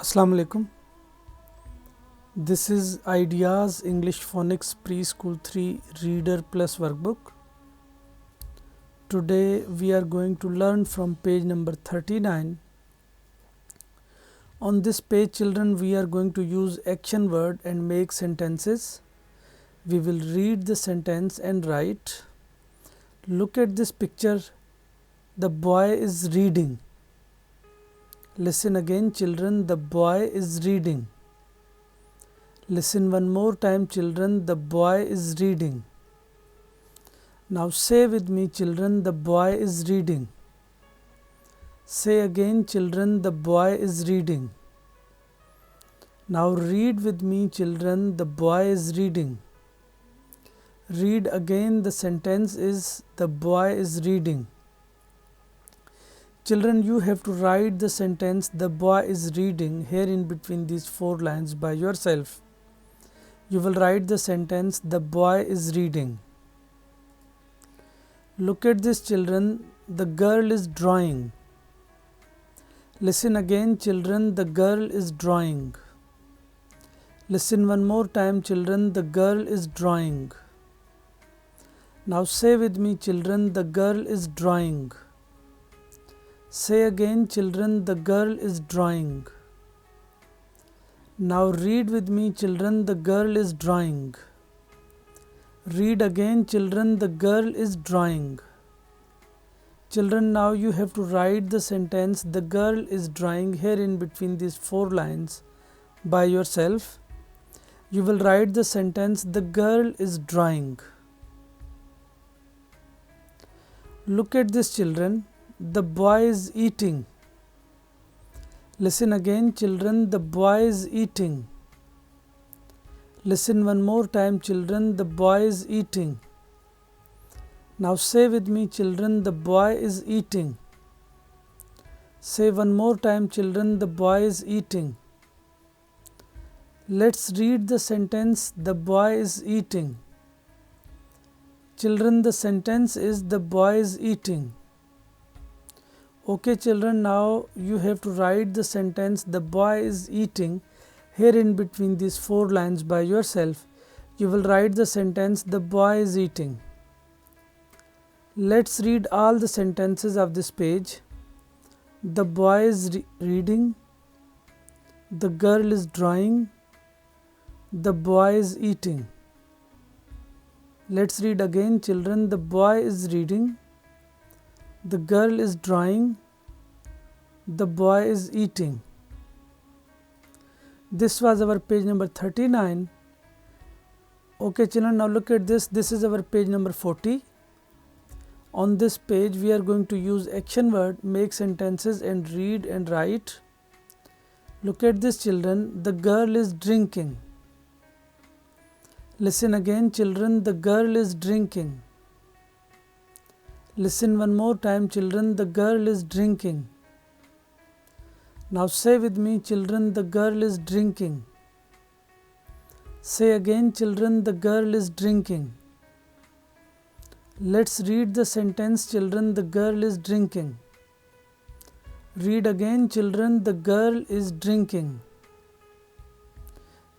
Assalamu alaikum. This is Ideas English Phonics Preschool 3 Reader Plus Workbook. Today we are going to learn from page number 39. On this page, children, we are going to use action word and make sentences. We will read the sentence and write. Look at this picture. The boy is reading. Listen again, children. The boy is reading. Listen one more time, children. The boy is reading. Now say with me, children. The boy is reading. Say again, children. The boy is reading. Now read with me, children. The boy is reading. Read again. The sentence is the boy is reading. Children, you have to write the sentence the boy is reading here in between these 4 lines by yourself. You will write the sentence the boy is reading. Look at this, children. The girl is drawing. Listen again, children. The girl is drawing. Listen one more time, children. The girl is drawing. Now say with me, children. The girl is drawing. Say again, children. The girl is drawing. Now read with me, children. The girl is drawing. Read again, children. The girl is drawing. Children, now you have to write the sentence the girl is drawing here in between these 4 lines by yourself. You will write the sentence the girl is drawing. Look at this, children. The boy is eating. Listen again, children. The boy is eating. Listen one more time, children. The boy is eating. Now say with me, children. The boy is eating. Say one more time, children. The boy is eating. Let's read the sentence the boy is eating. Children, the sentence is the boy is eating. Okay, children, now you have to write the sentence the boy is eating here in between these 4 lines by yourself. You will write the sentence the boy is eating. Let's read all the sentences of this page. The boy is reading. The girl is drawing. The boy is eating. Let's read again, children. The boy is reading. The girl is drawing. The boy is eating. This was our page number 39. Okay, children, now look at this. This is our page number 40. On this page, we are going to use action word, make sentences and read and write. Look at this, children. The girl is drinking. Listen again, children. The girl is drinking. Listen one more time, children. The girl is drinking. Now say with me, children. The girl is drinking. Say again, children. The girl is drinking. Let's read the sentence, children. The girl is drinking. Read again, children. The girl is drinking.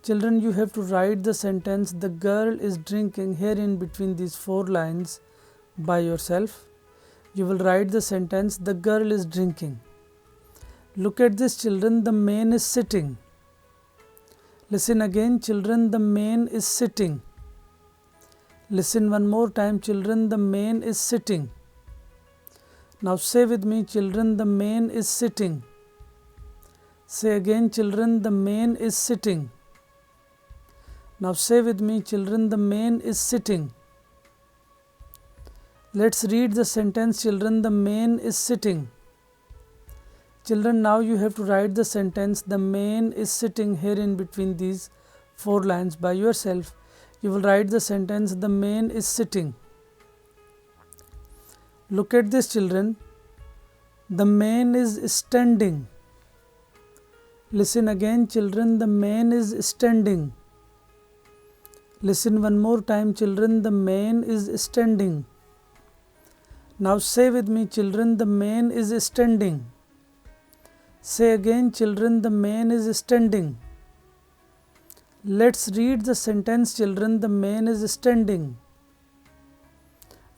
Children, you have to write the sentence the girl is drinking here in between these 4 lines by yourself. You will write the sentence the girl is drinking. Look at this, children. The man is sitting. Listen again, children. The man is sitting. Listen one more time, children. The man is sitting. Now say with me, children. The man is sitting. Say again, children. The man is sitting. Now say with me, children. The man is sitting. Let's read the sentence, children. The man is sitting. Children, now you have to write the sentence the man is sitting here in between these 4 lines by yourself. You will write the sentence the man is sitting. Look at this, children. The man is standing. Listen again, children. The man is standing. Listen one more time, children. The man is standing. Now say with me, children. The man is standing. Say again, children, the man is standing. Let's read the sentence, children, the man is standing.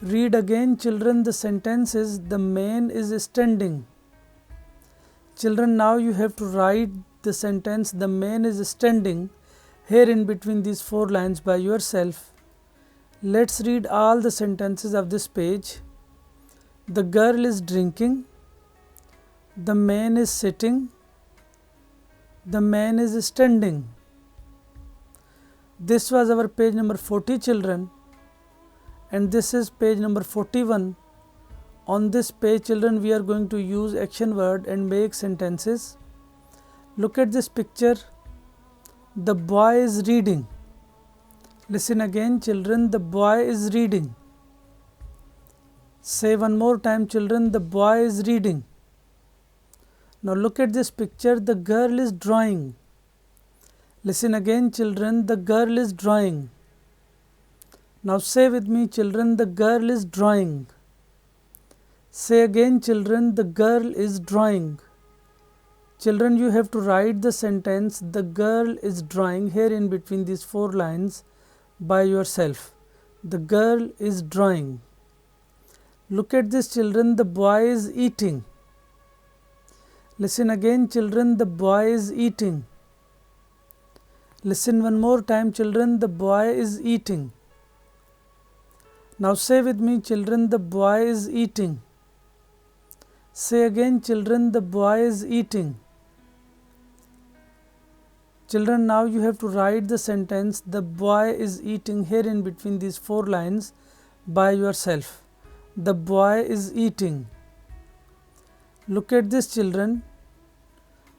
Read again, children, the sentence is the man is standing. Children, now you have to write the sentence the man is standing here in between these 4 lines by yourself. Let's read all the sentences of this page. The girl is drinking. The man is sitting. The man is standing. This was our page number 40, children, and this is page number 41. On this page, children, we are going to use action word and make sentences. Look at this picture. The boy is reading. Listen again, children, the boy is reading. Say one more time, children, the boy is reading. Now look at this picture. The girl is drawing. Listen again, children, the girl is drawing. Now say with me, children, the girl is drawing. Say again, children, the girl is drawing. Children, you have to write the sentence the girl is drawing here in between these 4 lines by yourself. The girl is drawing. Look at this, children, the boy is eating. Listen again, children, the boy is eating. Listen one more time, children, the boy is eating. Now say with me, children, the boy is eating. Say again, children, the boy is eating. Children, now you have to write the sentence the boy is eating here in between these 4 lines by yourself. The boy is eating. Look at this, children.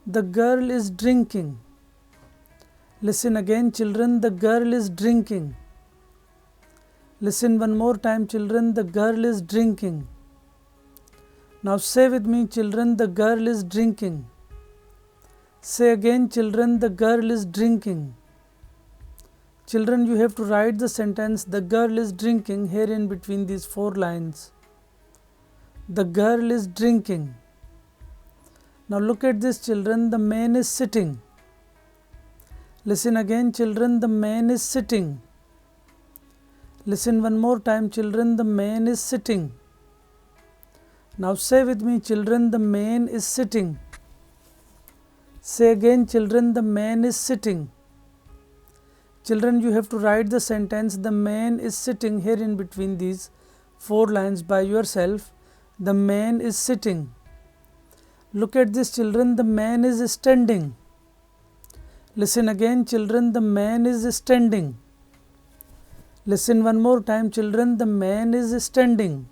The girl is drinking. Listen again, children, the girl is drinking. Listen one more time, children, the girl is drinking. Now say with me, children, the girl is drinking. Say again, children, the girl is drinking. Children, you have to write the sentence the girl is drinking here in between these 4 lines. The girl is drinking. Now look at this, children, the man is sitting. Listen again, children, the man is sitting. Listen one more time, children, the man is sitting. Now say with me, children, the man is sitting. Say again, children, the man is sitting. Children, you have to write the sentence the man is sitting here in between these 4 lines by yourself. The man is sitting. Look at this, children, the man is standing. Listen again, children, the man is standing. Listen one more time, children, the man is standing.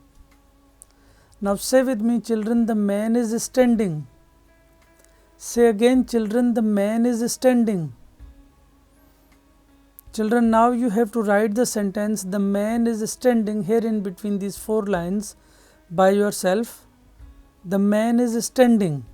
Now say with me, children, the man is standing. Say again, children, the man is standing. Children, now you have to write the sentence the man is standing here in between these 4 lines by yourself. The man is standing.